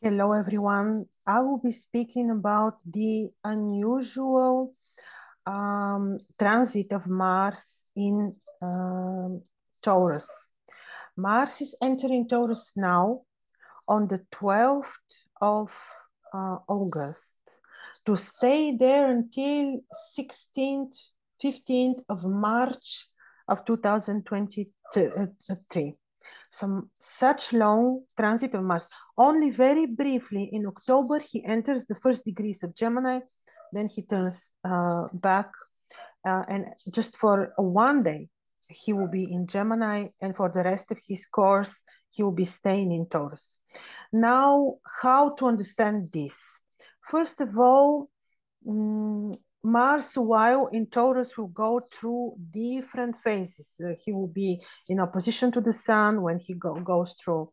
Hello, everyone. I will be speaking about the unusual transit of Mars in Taurus. Mars is entering Taurus now on the 12th of August to stay there until 16th, 15th of March of 2023. Such long transit of Mars. Only very briefly in October, he enters the first degrees of Gemini, then he turns back and just for one day, he will be in Gemini, and for the rest of his course, he will be staying in Taurus. Now, how to understand this? First of all, Mars, while in Taurus, will go through different phases. He will be in opposition to the Sun when he goes through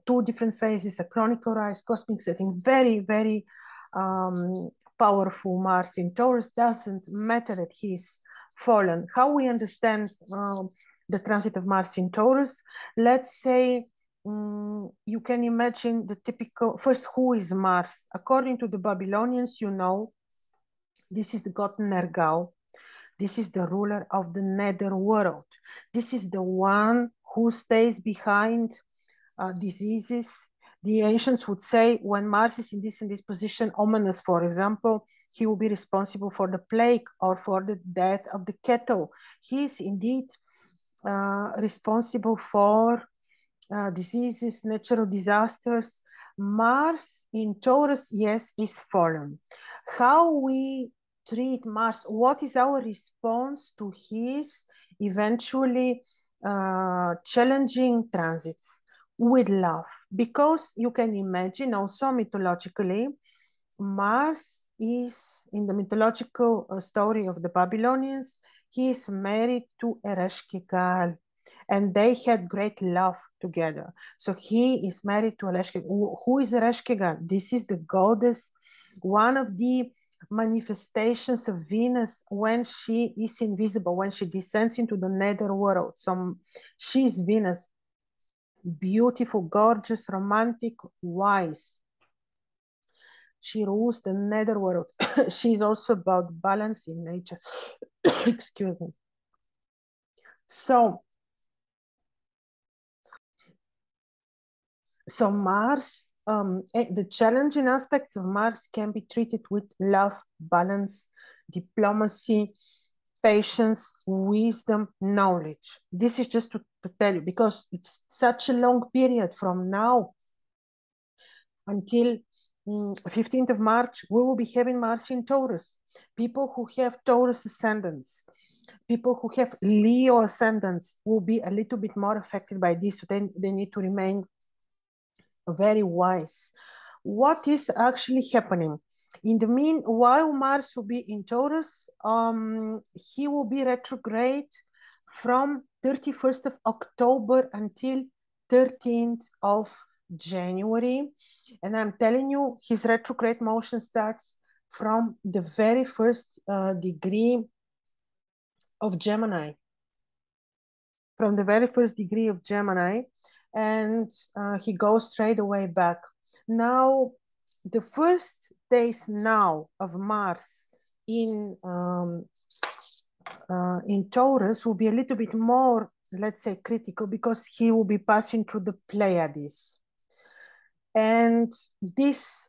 two different phases, a chronicle rise, cosmic setting, very, very powerful Mars in Taurus. Doesn't matter that he's fallen. How we understand the transit of Mars in Taurus? Let's say you can imagine the typical, first, who is Mars? According to the Babylonians, you know, this is the god Nergal. This is the ruler of the nether world. This is the one who stays behind diseases. The ancients would say when Mars is in this position, ominous, for example, he will be responsible for the plague or for the death of the cattle. He is indeed responsible for diseases, natural disasters. Mars in Taurus, yes, is fallen. How we treat Mars, what is our response to his eventually challenging transits? With love, because you can imagine also mythologically, Mars is in the mythological story of the Babylonians, he is married to Ereshkigal, and they had great love together. So he is married to Ereshkigal. Who is Ereshkigal? This is the goddess, one of the manifestations of Venus when she is invisible, when she descends into the nether world. So she is Venus. Beautiful, gorgeous, romantic, wise. She rules the nether world. She's also about balance in nature. Excuse me. So Mars, the challenging aspects of Mars can be treated with love, balance, diplomacy, patience, wisdom, knowledge. This is just to tell you, because it's such a long period from now until 15th of March, we will be having Mars in Taurus. People who have Taurus ascendants, people who have Leo ascendants will be a little bit more affected by this. So they need to remain very wise. What is actually happening? In the meanwhile, Mars will be in Taurus. He will be retrograde from 31st of October until 13th of January. And I'm telling you, his retrograde motion starts from the very first degree of Gemini. From the very first degree of Gemini, and he goes straight away back. Now, the first days now of Mars in Taurus will be a little bit more, let's say, critical, because he will be passing through the Pleiades. And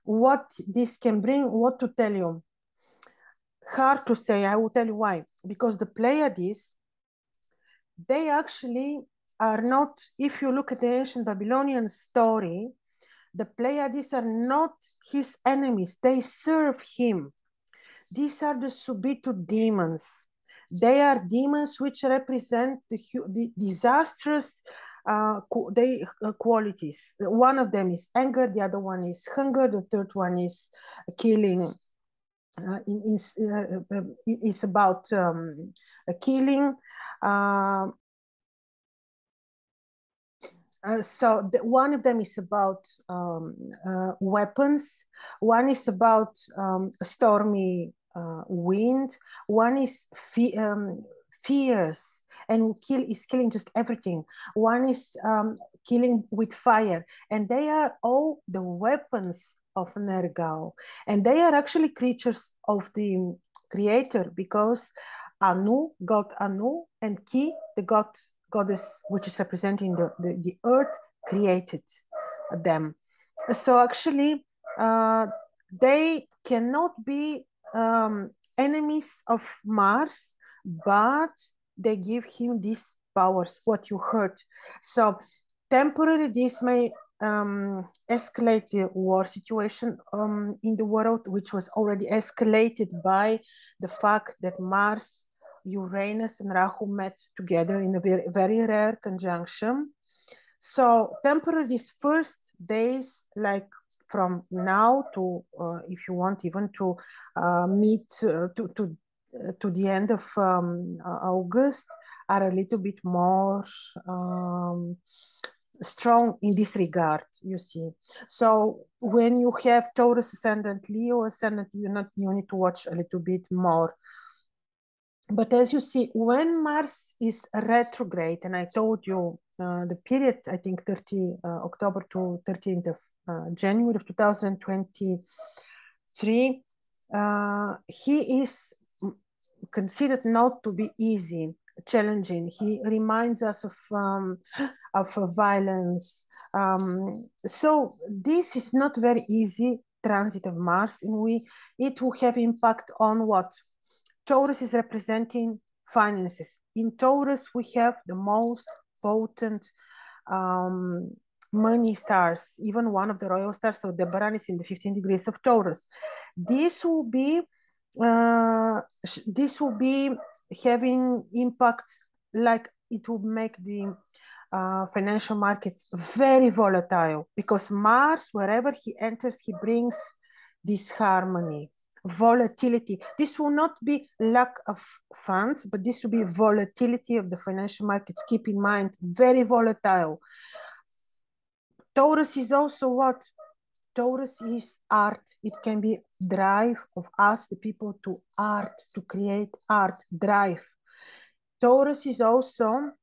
what this can bring, what to tell you? Hard to say, I will tell you why. Because the Pleiades, they actually are not, if you look at the ancient Babylonian story, the Pleiades are not his enemies, they serve him. These are the Subitu demons. They are demons which represent the disastrous qualities. One of them is anger, the other one is hunger, the third one is killing. Is about killing. So one of them is about weapons. One is about stormy wind. One is fierce and is killing just everything. One is killing with fire, and they are all the weapons of Nergal, and they are actually creatures of the creator, because Anu, god Anu, and Ki, the goddess which is representing the earth, created them. So actually they cannot be enemies of Mars, but they give him these powers, what you heard. So temporarily this may escalate the war situation in the world, which was already escalated by the fact that Mars, Uranus, and Rahu met together in a very, very rare conjunction. So temporarily, these first days, like from now to, if you want, even to meet to the end of August, are a little bit more strong in this regard, you see. So when you have Taurus ascendant, Leo ascendant, you need to watch a little bit more. But as you see, when Mars is retrograde, and I told you the period, I think 30 October to 13th of January of 2023, he is considered not to be easy, challenging. He reminds us of violence. So this is not very easy transit of Mars, and it will have impact on what? Taurus is representing finances. In Taurus, we have the most potent money stars, even one of the royal stars, so Debaran is in the 15 degrees of Taurus. This will be having impact, like it will make the financial markets very volatile, because Mars, wherever he enters, he brings this harmony, volatility. This will not be lack of funds, but this will be volatility of the financial markets. Keep in mind, very volatile. Taurus is also what? Taurus is art. It can be drive of us, the people, to art, to create art, drive. Taurus is also,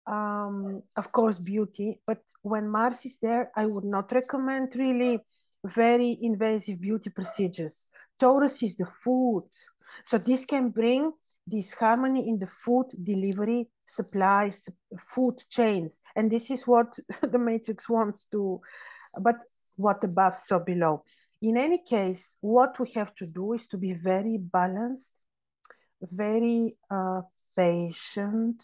of course, beauty. But when Mars is there, I would not recommend really very invasive beauty procedures. Taurus is the food. So this can bring this harmony in the food delivery, supplies, food chains. And this is what the Matrix wants to, but what above, so below. In any case, what we have to do is to be very balanced, very patient,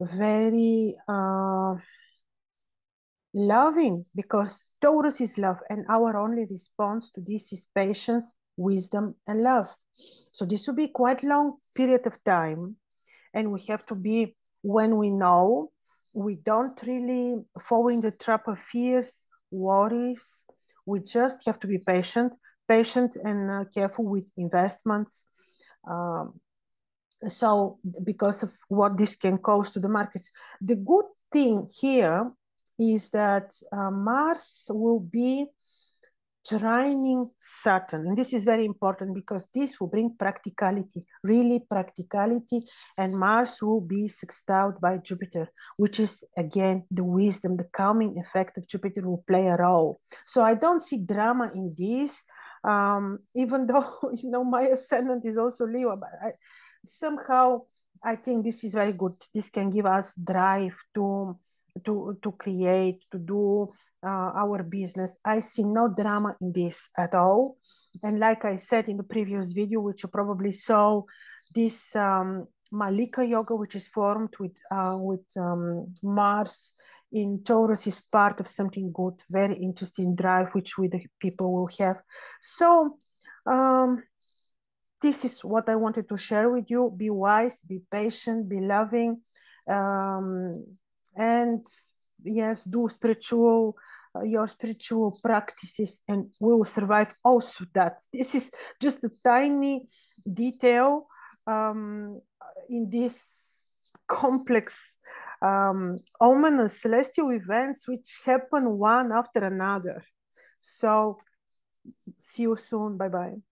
very loving, because Taurus is love, and our only response to this is patience, wisdom, and love. So this will be quite long period of time, and we have to be, when we know, we don't really fall in the trap of fears, worries. We just have to be patient and careful with investments. So because of what this can cause to the markets. The good thing here is that Mars will be trining Saturn. And this is very important, because this will bring practicality, really practicality, and Mars will be sextiled by Jupiter, which is, again, the wisdom, the calming effect of Jupiter will play a role. So I don't see drama in this, even though, you know, my ascendant is also Leo, but somehow I think this is very good. This can give us drive to create, to do our business. I see no drama in this at all. And like I said in the previous video, which you probably saw, this Malika yoga, which is formed with Mars in Taurus, is part of something good, very interesting drive, which we the people will have. So this is what I wanted to share with you. Be wise, be patient, be loving, and yes, do your spiritual practices, and we will survive also that. This is just a tiny detail in this complex ominous celestial events which happen one after another. So see you soon. Bye-bye.